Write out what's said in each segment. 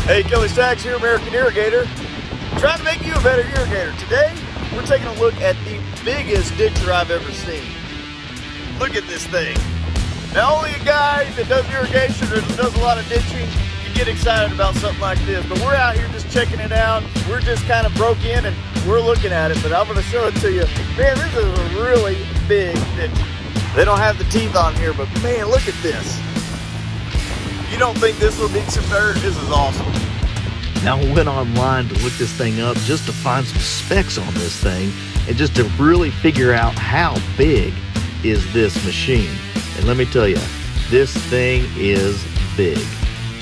Hey, Kelly Stacks here, American Irrigator. Trying to make you a better irrigator. Today, we're taking a look at the biggest ditcher I've ever seen. Look at this thing. Now, only a guy that does irrigation or does a lot of ditching can get excited about something like this. But we're out here just checking it out. We're just kind of broke in and we're looking at it. But I'm going to show it to you. Man, this is a really big ditcher. They don't have the teeth on here, but man, look at this. You don't think this will need some dirt? This is awesome. Now I went online to look this thing up just to find some specs on this thing and just to really figure out how big is this machine. And let me tell you, this thing is big.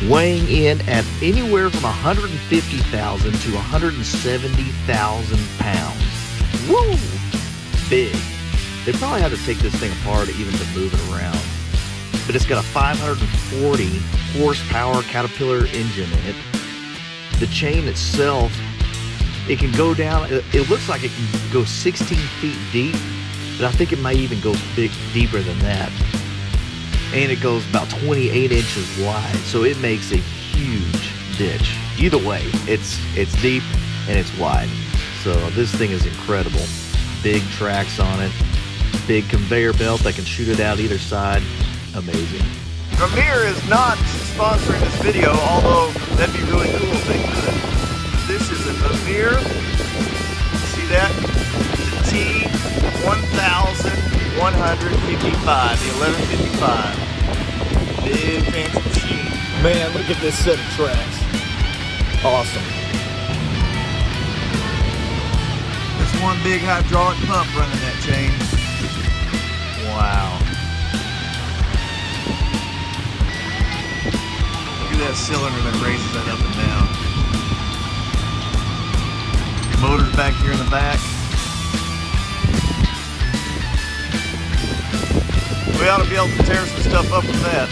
Weighing in at anywhere from 150,000 to 170,000 pounds. Woo! Big. They probably have to take this thing apart even to move it around. But it's got a 540 horsepower Caterpillar engine in it. The chain itself, it can go down, it looks like it can go 16 feet deep, but I think it might even go deeper than that. And it goes about 28 inches wide, so it makes a huge ditch. Either way, it's deep and it's wide. So this thing is incredible. Big tracks on it, big conveyor belt that can shoot it out either side. Amazing. Vermeer is not sponsoring this video, although that'd be really cool if they could. This is a Vermeer, see that? The T1155, the 1155. Big fancy machine. Man, look at this set of tracks. Awesome. There's one big hydraulic pump running that chain. Wow. That cylinder that raises that up and down. Motor's back here in the back. We ought to be able to tear some stuff up with that.